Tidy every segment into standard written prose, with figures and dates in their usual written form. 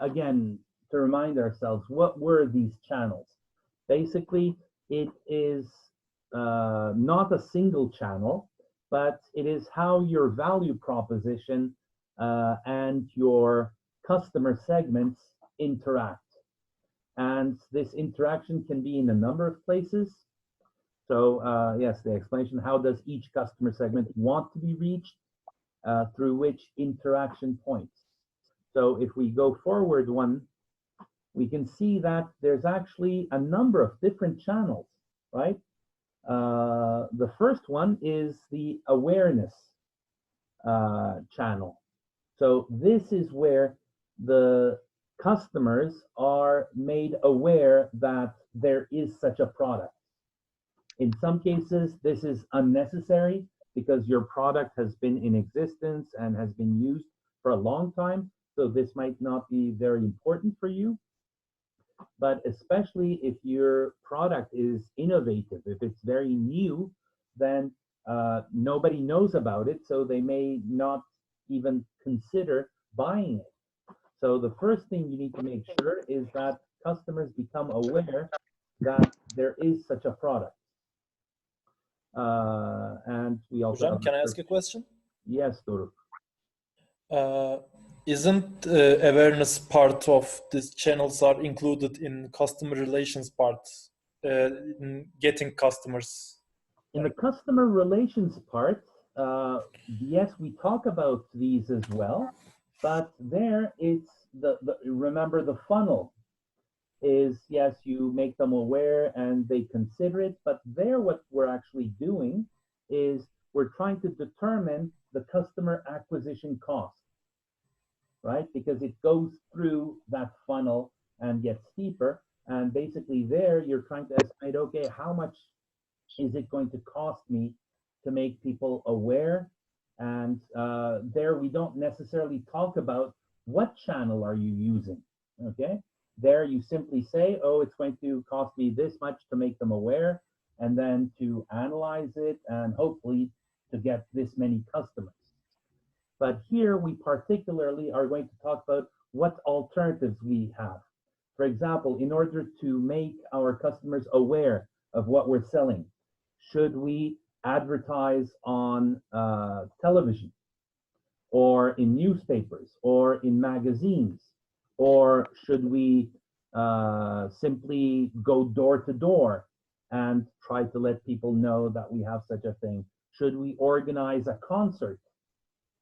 Again, to remind ourselves, what were these channels? Basically, it is not a single channel, but it is how your value proposition and your customer segments interact. And this interaction can be in a number of places. So yes, the explanation, how does each customer segment want to be reached, through which interaction points. So if we go forward one, we can see that there's actually a number of different channels, right? The first one is the awareness channel. So this is where the customers are made aware that there is such a product. In some cases, this is unnecessary because your product has been in existence and has been used for a long time. So this might not be very important for you. But especially if your product is innovative, if it's very new, then nobody knows about it, so they may not even consider buying it. So the first thing you need to make sure is that customers become aware that there is such a product. And we also Hocam, can I ask a question? Yes, Doruk. Isn't awareness part of these channels are included in customer relations part, in getting customers? In the customer relations part, yes, we talk about these as well, but there it's remember the funnel is, yes, you make them aware and they consider it, but there what we're actually doing is we're trying to determine the customer acquisition cost, right? Because it goes through that funnel and gets steeper. And basically there you're trying to estimate, okay, how much is it going to cost me to make people aware? And there we don't necessarily talk about what channel are you using, okay? There you simply say, oh, it's going to cost me this much to make them aware, and then to analyze it and hopefully to get this many customers. But here we particularly are going to talk about what alternatives we have. For example, in order to make our customers aware of what we're selling, should we advertise on television or in newspapers or in magazines? Or should we simply go door to door and try to let people know that we have such a thing? Should we organize a concert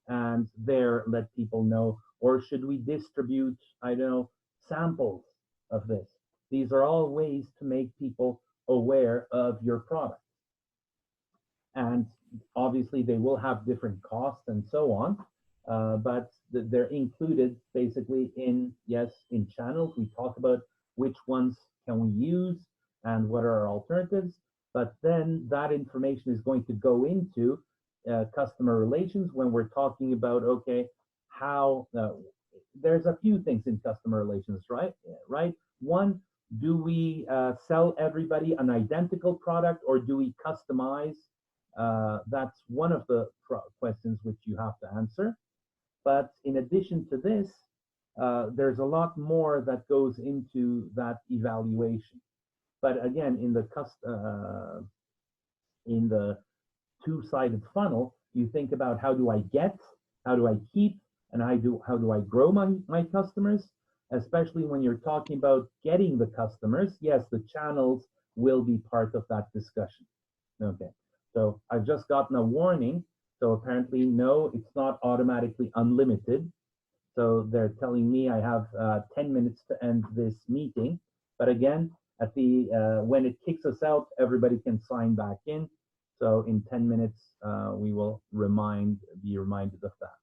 and there let people know? Or should we distribute, I don't know, samples of this? These are all ways to make people aware of your product. And obviously they will have different costs and so on, but they're included basically in, yes, in channels. We talk about which ones can we use and what are our alternatives, but then that information is going to go into customer relations when we're talking about, okay, how, there's a few things in customer relations, right? One, do we sell everybody an identical product or do we customize? That's one of the questions which you have to answer. But in addition to this, there's a lot more that goes into that evaluation. But again, in the two-sided funnel, you think about how do I get, how do I keep, and how do I grow my customers, especially when you're talking about getting the customers. Yes, the channels will be part of that discussion. Okay, so I've just gotten a warning. So apparently, no, it's not automatically unlimited. So they're telling me I have 10 minutes to end this meeting. But again, at the when it kicks us out, everybody can sign back in. So in 10 minutes, we will be reminded of that.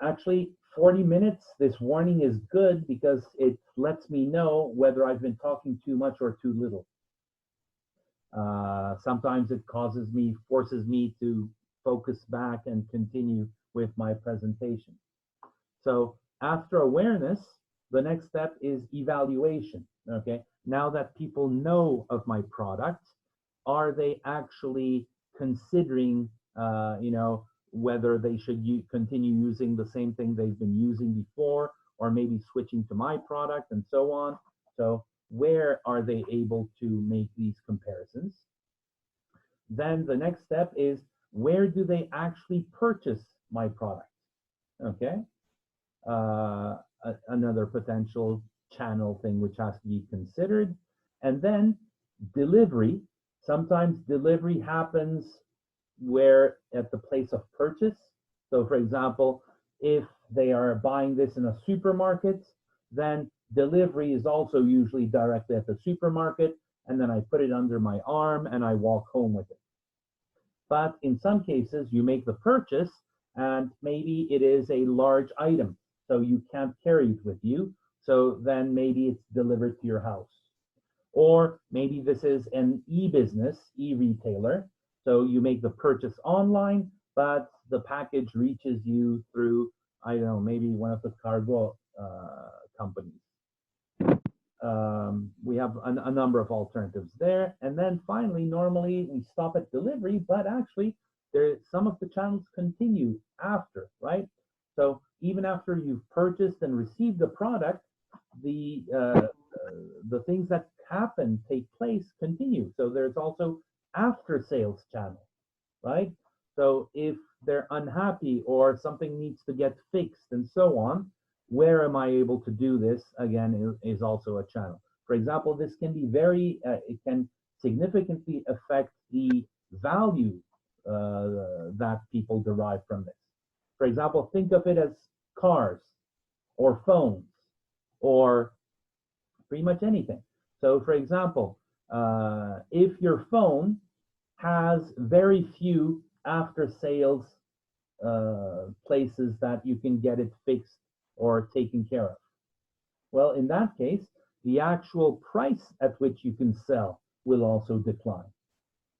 Actually, 40 minutes, this warning is good because it lets me know whether I've been talking too much or too little. Sometimes it forces me to focus back and continue with my presentation. So after awareness, the next step is evaluation. Okay, now that people know of my product, are they actually considering, whether they should continue using the same thing they've been using before, or maybe switching to my product and so on. So where are they able to make these comparisons? Then the next step is, where do they actually purchase my product? Okay. Another potential channel thing which has to be considered. And then delivery. Sometimes delivery happens where at the place of purchase. So for example, if they are buying this in a supermarket, then delivery is also usually directly at the supermarket, and then I put it under my arm and I walk home with it. But in some cases, you make the purchase and maybe it is a large item, so you can't carry it with you. So then maybe it's delivered to your house. Or maybe this is an e-business, e-retailer. So you make the purchase online, but the package reaches you through, I don't know, maybe one of the cargo companies. We have a number of alternatives there. And then finally, normally we stop at delivery, but actually some of the channels continue after, right? So even after you've purchased and received the product, the things that take place, continue. So there's also after sales channel, right? So if they're unhappy or something needs to get fixed and so on, where am I able to do this? Again, is also a channel. For example, this can be it can significantly affect the value that people derive from this. For example, think of it as cars or phones or pretty much anything. So for example, if your phone has very few after sales places that you can get it fixed or taken care of, well, in that case, the actual price at which you can sell will also decline.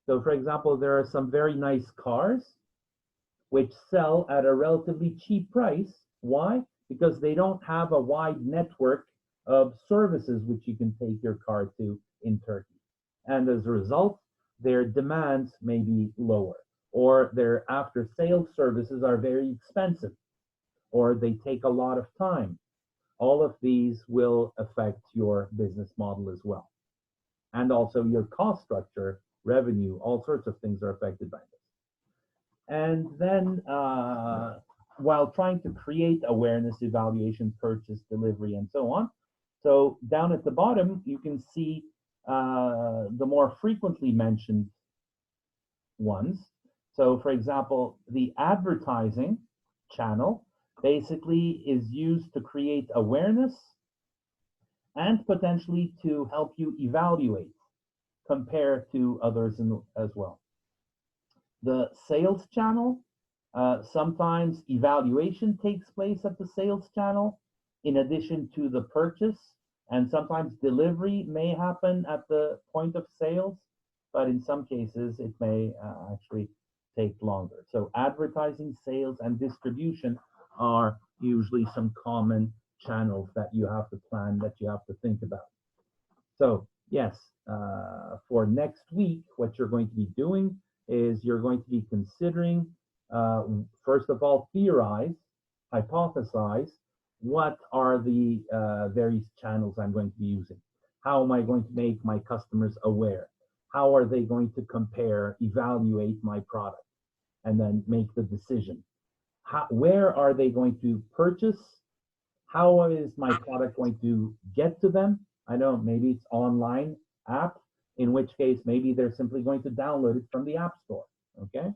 So for example, there are some very nice cars which sell at a relatively cheap price. Why? Because they don't have a wide network of services which you can take your car to in Turkey. And as a result, their demands may be lower, or their after sales services are very expensive, or they take a lot of time. All of these will affect your business model as well. And also your cost structure, revenue, all sorts of things are affected by this. And then while trying to create awareness, evaluation, purchase, delivery, and so on. So down at the bottom, you can see the more frequently mentioned ones. So for example, the advertising channel basically is used to create awareness and potentially to help you evaluate, compare to others as well. The sales channel, sometimes evaluation takes place at the sales channel in addition to the purchase, and sometimes delivery may happen at the point of sales, but in some cases it may actually take longer. So advertising, sales, and distribution are usually some common channels that you have to plan, that you have to think about. So yes, for next week, what you're going to be doing is you're going to be considering, first of all, theorize, hypothesize, what are the various channels I'm going to be using? How am I going to make my customers aware? How are they going to compare, evaluate my product, and then make the decision? Where are they going to purchase? How is my product going to get to them? I know maybe it's online app, in which case maybe they're simply going to download it from the App Store, okay?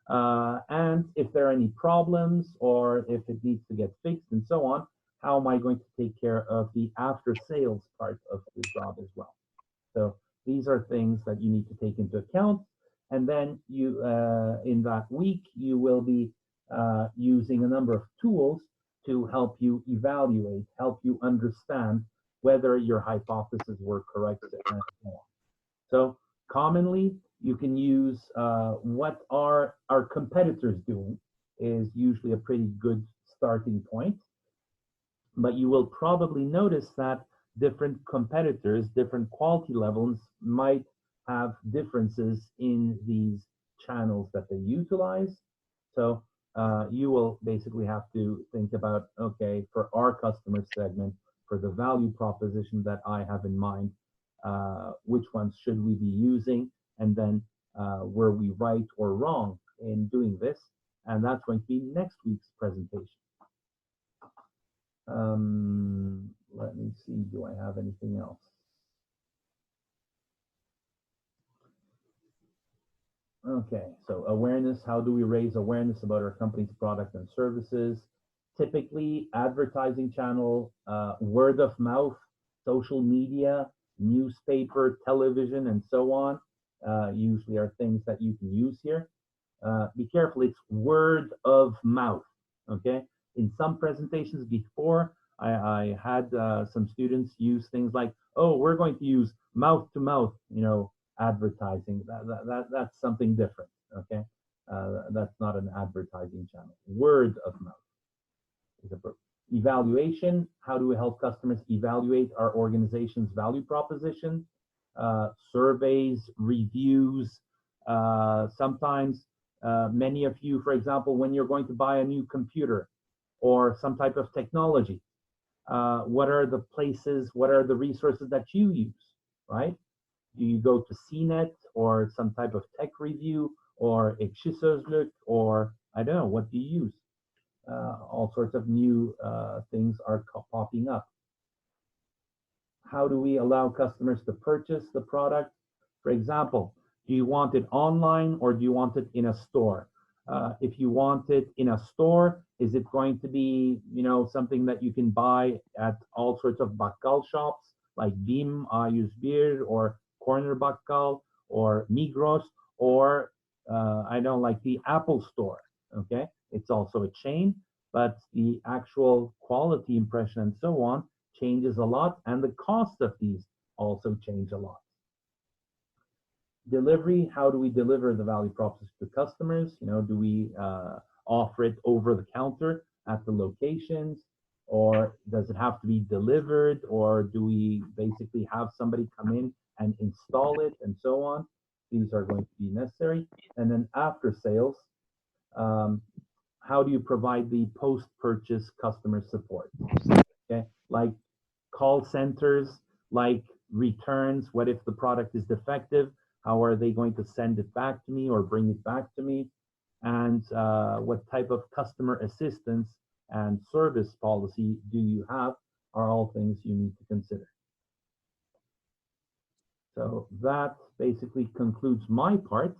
And if there are any problems or if it needs to get fixed and so on, how am I going to take care of the after sales part of the job as well? So these are things that you need to take into account. And then you, in that week, you will be using a number of tools to help you evaluate, help you understand whether your hypotheses were correct and so on. So commonly, you can use what are our competitors doing is usually a pretty good starting point. But you will probably notice that different competitors, different quality levels might have differences in these channels that they utilize. So you will basically have to think about, okay, for our customer segment, for the value proposition that I have in mind, which ones should we be using, and then were we right or wrong in doing this? And that's going to be next week's presentation. Let me see, do I have anything else? Okay, so awareness, how do we raise awareness about our company's product and services? Typically, advertising channel, word of mouth, social media, newspaper, television, and so on, usually are things that you can use here. Be careful, it's word of mouth, okay? In some presentations before, I had some students use things like, oh, we're going to use mouth to mouth, advertising. That's something different, okay? That's not an advertising channel. Word of mouth is appropriate. Evaluation, how do we help customers evaluate our organization's value proposition? Surveys, reviews, sometimes many of you, for example, when you're going to buy a new computer or some type of technology, what are the places, what are the resources that you use, right? Do you go to CNET or some type of tech review or Ekşisözlük, or I don't know, what do you use? All sorts of new things are popping up. How do we allow customers to purchase the product? For example, do you want it online or do you want it in a store? If you want it in a store, is it going to be, something that you can buy at all sorts of bakkal shops like BİM, A101, or Corner Bakkal, or Migros, or I don't like the Apple Store, okay? It's also a chain, but the actual quality impression and so on changes a lot, and the cost of these also change a lot. Delivery, how do we deliver the value proposition to customers? Do we offer it over the counter at the locations, or does it have to be delivered, or do we basically have somebody come in and install it, and so on? These are going to be necessary. And then after sales, how do you provide the post-purchase customer support? Okay, like call centers, like returns. What if the product is defective? How are they going to send it back to me or bring it back to me? And what type of customer assistance and service policy do you have, are all things you need to consider. So that basically concludes my part.